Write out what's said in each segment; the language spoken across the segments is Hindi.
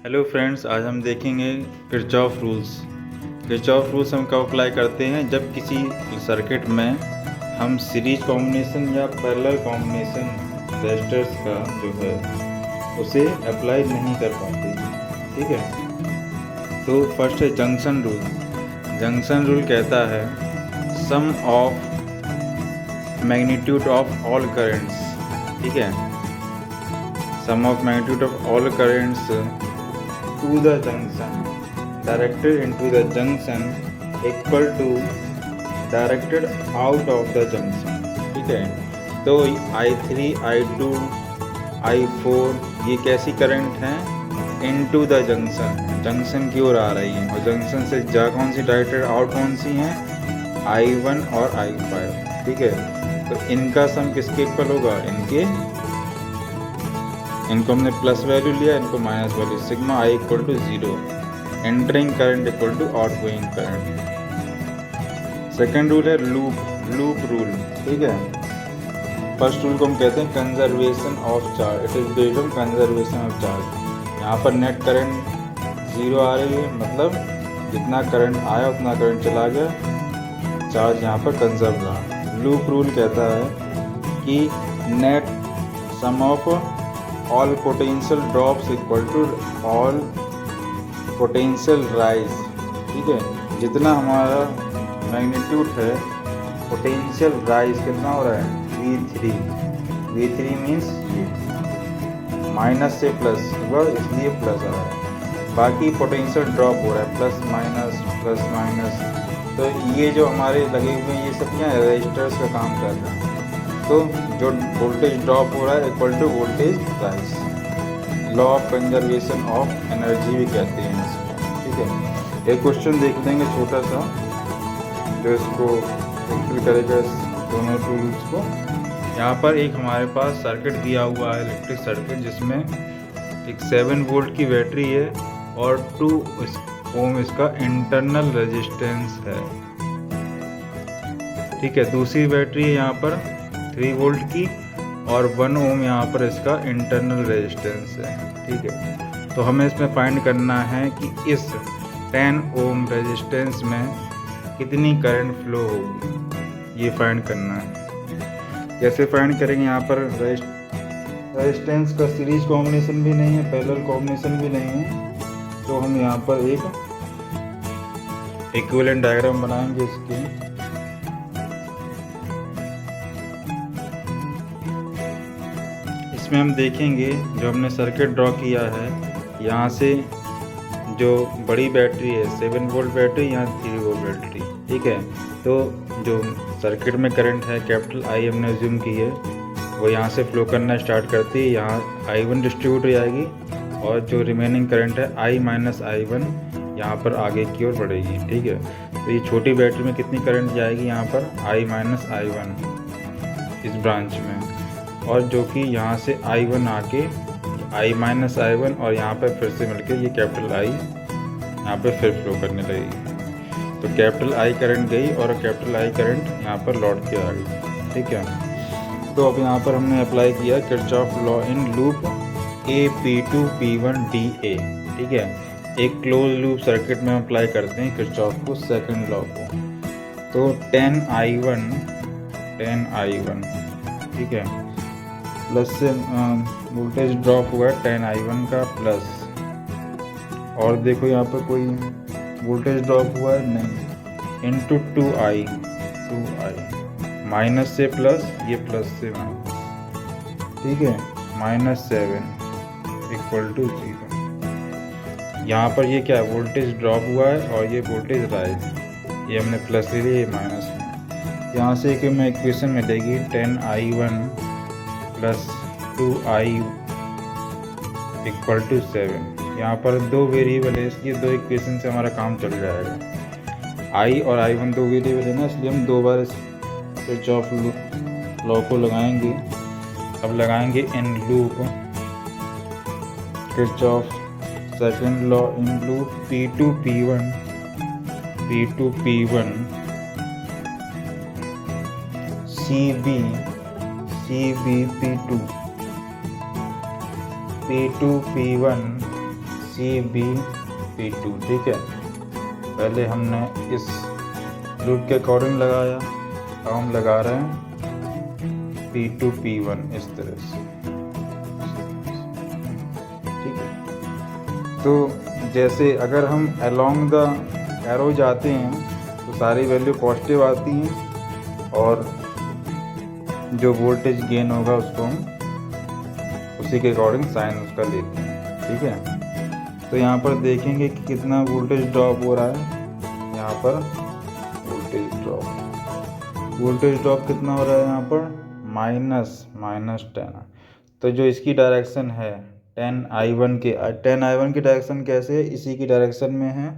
हेलो फ्रेंड्स, आज हम देखेंगे किरचॉफ रूल्स। किरचॉफ रूल्स हम कब अप्लाई करते हैं? जब किसी सर्किट में हम सीरीज कॉम्बिनेशन या पैरेलल कॉम्बिनेशन रेजिस्टर्स का जो है उसे अप्लाई नहीं कर पाते। ठीक है, तो फर्स्ट है जंक्शन रूल। जंक्शन रूल कहता है sum of magnitude of all currents. ठीक है, sum of magnitude of all currents to the junction directed into the junction equal to directed out of the junction। ठीक है, तो I3, I2, I4 ये कैसी करंट हैं? into the junction, जंक्शन की ओर आ रही हैं, और जंक्शन से जा कौन सी डायरेक्टेड आउट कौन सी हैं? I1 और I5। ठीक है, तो इनका सम किसके इक्वल होगा? इनको हमने प्लस वैल्यू लिया, इनको minus value, sigma I equal to 0, entering current equal to outgoing current. Second rule है लूप रूल। ठीक है, फर्स्ट रूल को हम कहते हैं conservation of charge. It is based on conservation of charge. यहाँ पर नेट करंट 0 आ रही है, मतलब जितना करंट आया उतना करंट चला गया, चार्ज यहाँ पर कंजर्व रहा। लूप रूल कहता है कि net sum of all potential drops equal to all potential rise. ठीक है, जितना हमारा मैग्नीट्यूड है पोटेंशियल राइज कितना हो रहा है? V3 मीन्स ये माइनस से प्लस हुआ, इसलिए प्लस आ रहा है। बाकी पोटेंशियल ड्रॉप हो रहा है प्लस माइनस। तो ये जो हमारे लगे हुए हैं ये सब क्या है? रजिस्टर्स का काम कर रहे हैं। तो जो वोल्टेज ड्रॉप हो रहा है equal to voltage rise. Law of conservation of energy भी कहते हैं इसको। ठीक है, एक क्वेश्चन देख लेंगे छोटा सा जो इसको फुलफिल करेगा इस दोनों रूल्स को। यहाँ पर एक हमारे पास सर्किट दिया हुआ है, इलेक्ट्रिक सर्किट, जिसमें एक 7 वोल्ट की बैटरी है और 2 ओम इसका इंटरनल रेजिस्टेंस है। ठीक है, दूसरी बैटरी है यहाँ पर 3 वोल्ट की और 1 ओम यहाँ पर इसका इंटरनल रेजिस्टेंस है। ठीक है, तो हमें इसमें फाइंड करना है कि इस 10 ओम रेजिस्टेंस में कितनी करंट फ्लो होगी, ये फाइंड करना है। कैसे फाइंड करेंगे? यहाँ पर रेजिस्टेंस का सीरीज कॉम्बिनेशन भी नहीं है, पैरेलल कॉम्बिनेशन भी नहीं है, तो हम यहाँ पर एक इक्विवेलेंट डायग्राम बनाएंगे इसके। इसमें हम देखेंगे जो हमने सर्किट ड्रॉ किया है, यहाँ से जो बड़ी बैटरी है 7 वोल्ट बैटरी, यहाँ 3 वोल्ट बैटरी। ठीक है, तो जो सर्किट में करंट है कैपिटल आई हमने अज्यूम की है, वो यहाँ से फ्लो करना स्टार्ट करती है, यहाँ I1 डिस्ट्रीब्यूट हो जाएगी और जो रिमेनिंग करंट है I माइनस I1 यहाँ पर आगे की ओर बढ़ेगी। ठीक है, तो ये छोटी बैटरी में कितनी करंट जाएगी? यहाँ पर I माइनस I1 इस ब्रांच में, और जो कि यहाँ से I1 आके I माइनस I1 और यहाँ पर फिर से मिलके ये कैपिटल I यहाँ पे फिर फ्लो करने लगेगी। तो कैपिटल I करंट गई और कैपिटल I करंट यहाँ पर लौट के आ गई। ठीक है, तो अब यहाँ पर हमने अप्लाई किया Kirchhoff law in loop AP2 P1 DA। ठीक है, एक क्लोज लूप सर्किट में अप्लाई करते हैं किरचॉफ को सेकंड लॉ को। तो 10I1 ठीक है, प्लस से वोल्टेज ड्रॉप हुआ है 10I1 का प्लस, और देखो यहाँ पर कोई वोल्टेज ड्रॉप हुआ है नहीं, इंटू 2I माइनस से प्लस, ये प्लस से माइनस। ठीक है, -7 इक्वल टू 0। यहाँ पर ये क्या है? वोल्टेज ड्रॉप हुआ है और ये वोल्टेज राइज, ये हमने प्लस ले लिया, ये माइनस में। यहाँ से एक हमें इक्वेशन मिलेगी 10I1 plus 2I equal to 7। यहाँ पर 2 वेरिएबल है, इसलिए 2 इक्वेशन से हमारा काम चल जाएगा। I और I1 2 वेरिएबल है ना, इसलिए हम 2 बार किरचॉफ लॉ को लगाएंगे। अब लगाएंगे in loop Kirchhoff second law in loop P2 P1 CB P2 P1 CB/P2, ठीक है। पहले हमने इस लूप के अकॉर्डिंग लगाया, अब हम लगा रहे हैं P2P1 इस तरह से, ठीक है। तो जैसे अगर हम अलोंग द एरो जाते हैं तो सारी वैल्यू पॉजिटिव आती हैं और जो वोल्टेज गेन होगा उसको हम उसी के अकॉर्डिंग साइन उसका लेते हैं, ठीक है। तो यहाँ पर देखेंगे कि कितना वोल्टेज ड्रॉप हो रहा है। यहाँ पर वोल्टेज ड्रॉप कितना हो रहा है यहाँ पर, -10। तो जो इसकी डायरेक्शन है 10I1 की डायरेक्शन कैसे है, इसी की डायरेक्शन में है।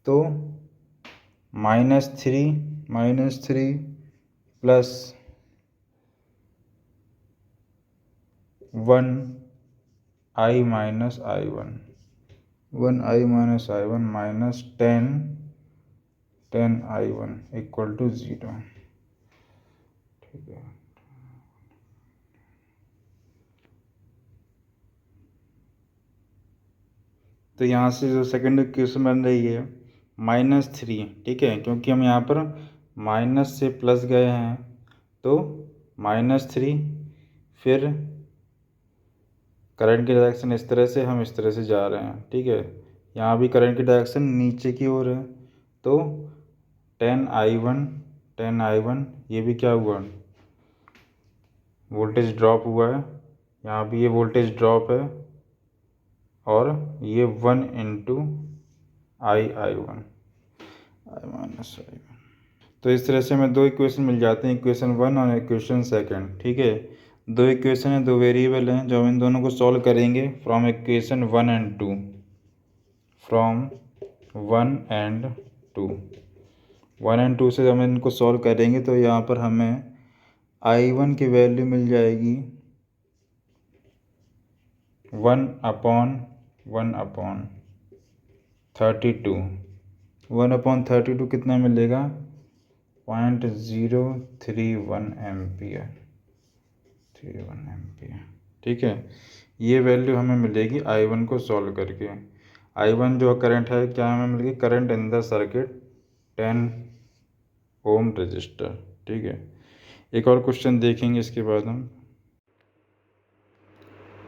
तो -3 plus 1I minus I1 minus 10I1 equal to 0, ठीक है। तो यहाँ से जो सेकंड इक्वेशन बन रही है -3, ठीक है, क्योंकि हम यहाँ पर माइनस से प्लस गए हैं तो -3, फिर करंट की डायरेक्शन इस तरह से, हम इस तरह से जा रहे हैं, ठीक है। यहाँ भी करंट की डायरेक्शन नीचे की ओर है तो 10I1 ये भी क्या हुआ, वोल्टेज ड्रॉप हुआ है। यहाँ भी ये वोल्टेज ड्रॉप है और ये 1 × I1 तो इस तरह से हमें दो इक्वेशन मिल जाते हैं, इक्वेशन 1 और इक्वेशन 2, ठीक है। दो इक्वेशन है, दो वेरिएबल हैं, जो हम इन दोनों को सॉल्व करेंगे from equation 1 and 2, from 1 and 2 से हम इनको सॉल्व करेंगे। तो यहाँ पर हमें I1 की वैल्यू मिल जाएगी 1/32 कितना मिलेगा, 0.031 एम्पियर, ठीक है। ये वैल्यू हमें मिलेगी I1 को सॉल्व करके। I1 जो करंट है, क्या हमें मिलेगी, current in the circuit 10 ohm resistor, ठीक है। एक और क्वेश्चन देखेंगे इसके बाद हम।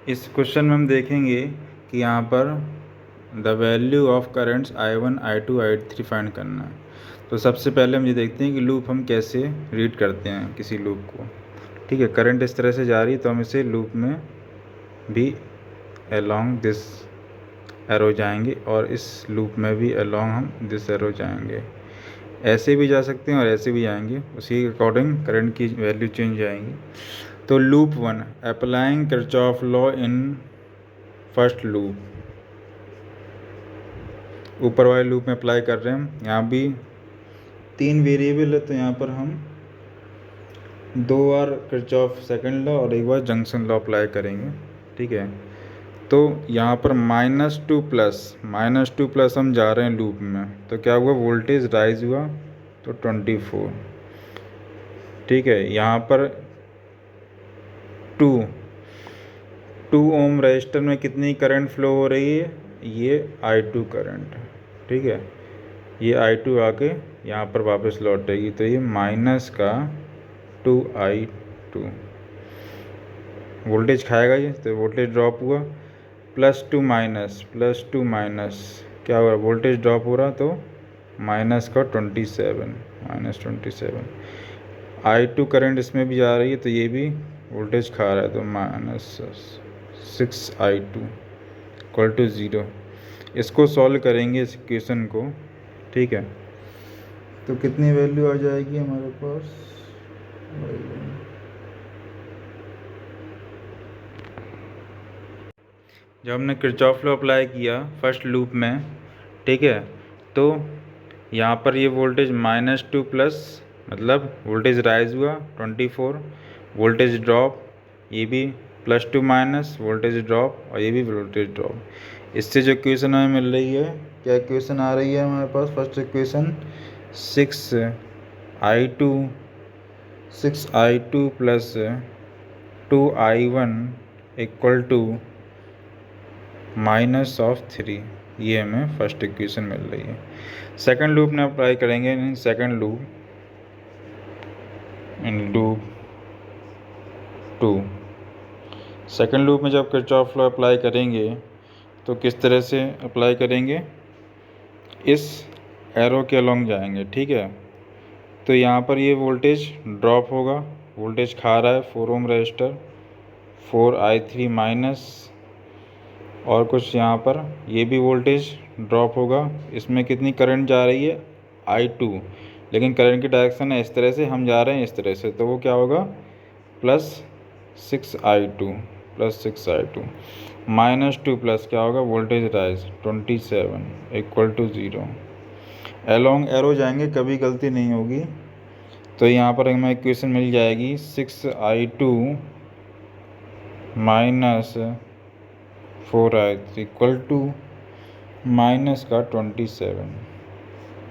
इस क्वेश्चन में हम देखेंगे कि यहाँ पर the value of currents I1, I2, I3 find करना है। तो सबसे पहले हम ये देखते हैं कि लूप हम कैसे रीड करते हैं किसी लूप को, ठीक है। करंट इस तरह से जा रही है तो हम इसे लूप में भी अलोंग दिस एरो जाएंगे और इस लूप में भी अलोंग हम दिस एरो जाएंगे। ऐसे भी जा सकते हैं और ऐसे भी जाएंगे, उसी के अकॉर्डिंग करंट की वैल्यू चेंज आएंगी। तो loop 1, applying Kirchhoff law in first loop, ऊपर वाले लूप में अप्लाई कर रहे हैं हम। यहाँ भी 3 वेरिएबल है तो यहाँ पर हम 2 बार किरचॉफ सेकंड लॉ और 1 बार जंक्शन लॉ अप्लाई करेंगे, ठीक है। तो यहाँ पर -2 प्लस हम जा रहे हैं लूप में, तो क्या हुआ, वोल्टेज राइज हुआ तो 24, ठीक है। यहाँ पर 2 ओम रजिस्टर में कितनी करंट फ्लो हो रही है, ये I2 करंट, ठीक है। ये I2 आके यहाँ पर वापस लौटेगी तो ये -2I2 वोल्टेज खाएगा ये, तो वोल्टेज ड्रॉप हुआ। +2 माइनस क्या हो रहा है, वोल्टेज ड्रॉप हो रहा तो -27 I2 करंट इसमें भी जा रही है तो ये भी वोल्टेज खा रहा है तो -6I2 इक्वल टू 0। इसको सॉल्व करेंगे इस इक्वेशन को, ठीक है। तो कितनी वैल्यू आ जाएगी हमारे पास, जब हमने किरचॉफ लॉ अप्लाई किया फर्स्ट लूप में, ठीक है, तो यहाँ पर ये वोल्टेज -2 प्लस मतलब वोल्टेज राइज हुआ 24, वोल्टेज ड्रॉप ये भी +2 माइनस वोल्टेज ड्रॉप और ये भी वोल्टेज ड्रॉप। इससे जो इक्वेशन हमें मिल रही है, क्या इक्वेशन आ रही है हमारे पास, first equation 6I2 plus 2I1 equal to -3, ये हमें फर्स्ट इक्वेशन मिल रही है। सेकंड लूप में अप्लाई करेंगे in second loop two. Second loop में जब किरचॉफ लॉ अप्लाई करेंगे तो किस तरह से अप्लाई करेंगे, इस एरो के अलोंग जाएंगे, ठीक है। तो यहाँ पर ये वोल्टेज ड्रॉप होगा, वोल्टेज खा रहा है 4 ओम रजिस्टर, 4i3 माइनस, और कुछ यहाँ पर ये भी वोल्टेज ड्रॉप होगा। इसमें कितनी करंट जा रही है, i2, लेकिन करंट की डायरेक्शन है इस तरह से, हम जा रहे हैं इस तरह से, तो वो क्या होगा +6i2 -2 प्लस क्या होगा, वोल्टेज राइज 27 = 0। अलोंग एरो जाएंगे, कभी गलती नहीं होगी। तो यहाँ पर हमें इक्वेशन मिल जाएगी 6i2 -4i3 = -27।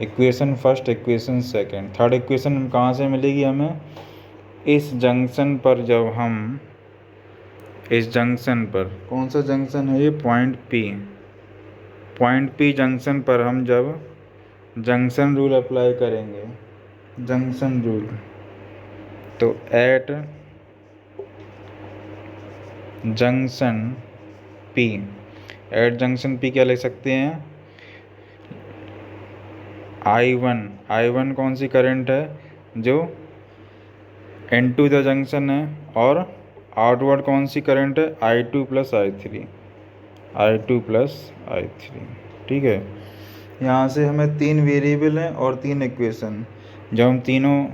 Equation first, equation second. Third equation कहाँ से मिलेगी हमें, इस जंक्शन पर जब हम इस जंक्शन पर, कौन सा जंक्शन है ये, पॉइंट पी जंक्शन पर हम जब जंक्शन रूल अप्लाई करेंगे, जंक्शन रूल, तो एट जंक्शन पी क्या लिख सकते हैं, I1 कौन सी करंट है, जो इनटू द जंक्शन है, और आउटवर्ड कौन सी करंट है, I2 + I3, ठीक है। यहाँ से हमें 3 वेरिएबल हैं और 3 इक्वेशन, जब हम तीनों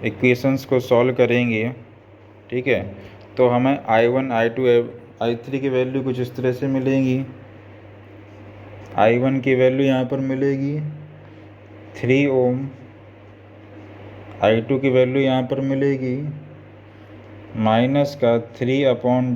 इक्वेशंस को सॉल्व करेंगे, ठीक है, तो हमें I1, I2, I3 की वैल्यू कुछ इस तरह से मिलेगी। I1 की वैल्यू यहाँ पर मिलेगी 3 ओम, I2 की वैल्यू यहाँ पर मिलेगी -3/2